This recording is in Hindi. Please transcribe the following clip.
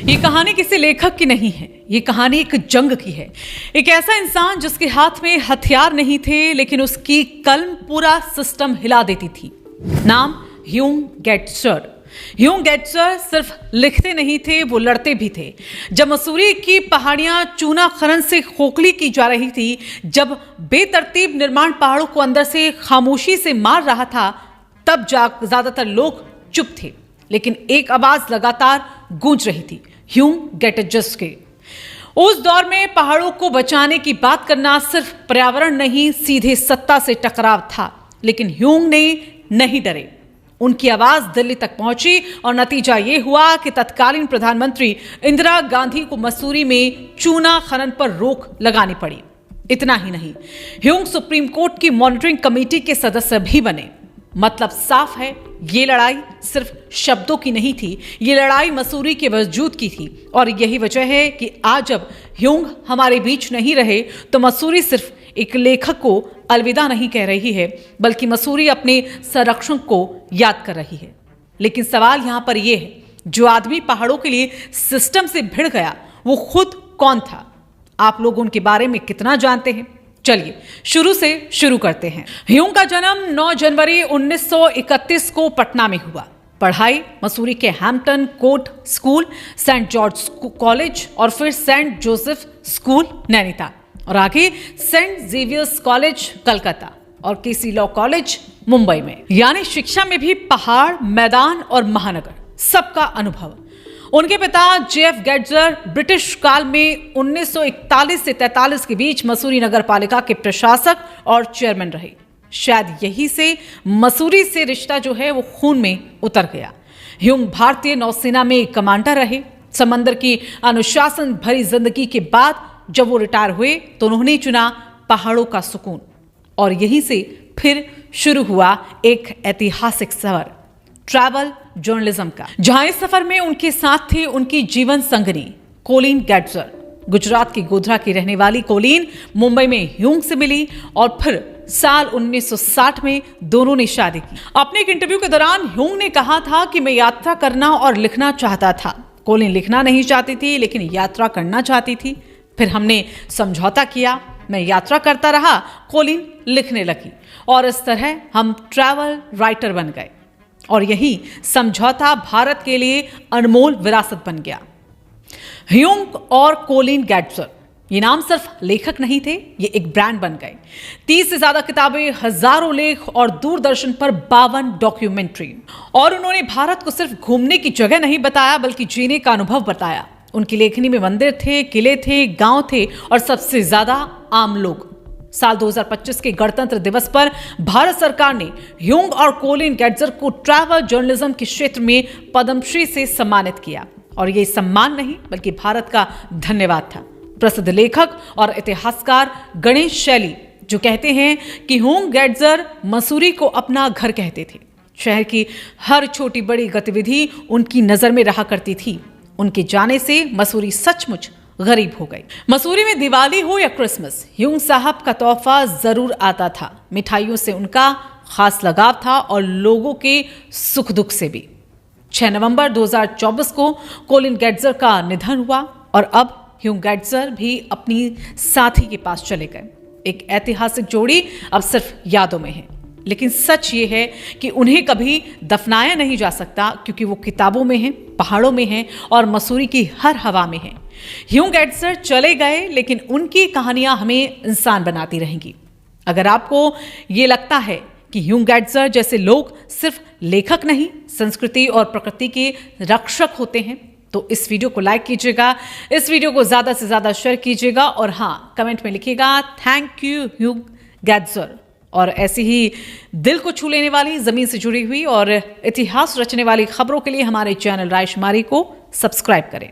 ये कहानी किसी लेखक की नहीं है, ये कहानी एक जंग की है। एक ऐसा इंसान जिसके हाथ में हथियार नहीं थे, लेकिन उसकी कलम पूरा सिस्टम हिला देती थी। नाम ह्यूम गेटजर। ह्यूम गेटजर सिर्फ लिखते नहीं थे, वो लड़ते भी थे। जब मसूरी की पहाड़ियां चूना खनन से खोखली की जा रही थी, जब बेतरतीब निर्माण पहाड़ों को अंदर से खामोशी से मार रहा था, तब ज्यादातर लोग चुप थे, लेकिन एक आवाज लगातार गूंज रही थी, ह्यूम गेटजर के। उस दौर में पहाड़ों को बचाने की बात करना सिर्फ पर्यावरण नहीं, सीधे सत्ता से टकराव था। लेकिन ह्यूम ने नहीं डरे। उनकी आवाज दिल्ली तक पहुंची और नतीजा यह हुआ कि तत्कालीन प्रधानमंत्री इंदिरा गांधी को मसूरी में चूना खनन पर रोक लगानी पड़ी। इतना ही नहीं, ह्यूम सुप्रीम कोर्ट की मॉनिटरिंग कमेटी के सदस्य भी बने। मतलब साफ है, ये लड़ाई सिर्फ शब्दों की नहीं थी, ये लड़ाई मसूरी के वजूद की थी। और यही वजह है कि आज जब ह्यूम हमारे बीच नहीं रहे, तो मसूरी सिर्फ एक लेखक को अलविदा नहीं कह रही है, बल्कि मसूरी अपने संरक्षक को याद कर रही है। लेकिन सवाल यहां पर यह है, जो आदमी पहाड़ों के लिए सिस्टम से भिड़ गया, वो खुद कौन था? आप लोग उनके बारे में कितना जानते हैं? चलिए शुरू से शुरू करते हैं। ह्यूम का जन्म 9 जनवरी 1931 को पटना में हुआ। पढ़ाई मसूरी के Hampton Court school, Saint George college और फिर सेंट जोसेफ स्कूल नैनीताल, और आगे सेंट जेवियर्स कॉलेज कलकत्ता और केसी लॉ कॉलेज मुंबई में। यानी शिक्षा में भी पहाड़, मैदान और महानगर सबका अनुभव। उनके पिता जेएफ गेटजर ब्रिटिश काल में 1941 से 43 के बीच मसूरी नगर पालिका के प्रशासक और चेयरमैन रहे। शायद यही से मसूरी से रिश्ता जो है वो खून में उतर गया। ह्यूम भारतीय नौसेना में कमांडर रहे। समंदर की अनुशासन भरी जिंदगी के बाद जब वो रिटायर हुए, तो उन्होंने चुना पहाड़ों का सुकून। और यहीं से फिर शुरू हुआ एक ऐतिहासिक सफर, ट्रैवल जर्नलिज्म का, जहां इस सफर में उनके साथ थे उनकी जीवन संगनी कोलिन गेटजर। गुजरात की गोधरा की रहने वाली कोलिन मुंबई में ह्यूम से मिली और फिर साल 1960 में दोनों ने शादी की। अपने एक इंटरव्यू के दौरान ह्यूम ने कहा था कि मैं यात्रा करना और लिखना चाहता था। कोलिन लिखना नहीं चाहती थी, लेकिन यात्रा करना चाहती थी। फिर हमने समझौता किया, मैं यात्रा करता रहा, कोलिन लिखने लगी, और इस तरह हम ट्रैवल राइटर बन गए। और यही समझौता भारत के लिए अनमोल विरासत बन गया। ह्यूम और कोलिन गेटजर, ये नाम सिर्फ लेखक नहीं थे, ये एक ब्रांड बन गए। 30 से ज्यादा किताबें, हजारों लेख और दूरदर्शन पर 52 डॉक्यूमेंट्री। और उन्होंने भारत को सिर्फ घूमने की जगह नहीं बताया, बल्कि जीने का अनुभव बताया। उनकी लेखनी में मंदिर थे, किले थे, गांव थे और सबसे ज्यादा आम लोग। साल 2025 के गणतंत्र दिवस पर भारत सरकार ने ह्यूम और कोलिन गेटजर को ट्रैवल जर्नलिज्म के क्षेत्र में पद्मश्री से सम्मानित किया। और यह सम्मान नहीं, बल्कि भारत का धन्यवाद था। प्रसिद्ध लेखक और इतिहासकार गणेश शैली जो कहते हैं कि ह्यूम गेटजर मसूरी को अपना घर कहते थे। शहर की हर छोटी बड़ी गतिविधि उनकी नजर में रहा करती थी। उनके जाने से मसूरी सचमुच गरीब हो गई। मसूरी में दिवाली हो या क्रिसमस, ह्यूम साहब का तोहफा जरूर आता था। मिठाइयों से उनका खास लगाव था और लोगों के सुख दुख से भी। 6 नवंबर 2024 को कोलिन गेटजर का निधन हुआ और अब ह्यूम गेटजर भी अपनी साथी के पास चले गए। एक ऐतिहासिक जोड़ी अब सिर्फ यादों में है, लेकिन सच ये है कि उन्हें कभी दफनाया नहीं जा सकता, क्योंकि वो किताबों में हैं, पहाड़ों में हैं और मसूरी की हर हवा में हैं। ह्यूम गेटजर चले गए, लेकिन उनकी कहानियां हमें इंसान बनाती रहेंगी। अगर आपको ये लगता है कि ह्यूम गेटजर जैसे लोग सिर्फ लेखक नहीं, संस्कृति और प्रकृति के रक्षक होते हैं, तो इस वीडियो को लाइक कीजिएगा, इस वीडियो को ज्यादा से ज्यादा शेयर कीजिएगा और हाँ, कमेंट में लिखिएगा थैंक यू ह्यूम गेटजर। और ऐसी ही दिल को छू लेने वाली, जमीन से जुड़ी हुई और इतिहास रचने वाली खबरों के लिए हमारे चैनल रायशुमारी को सब्सक्राइब करें।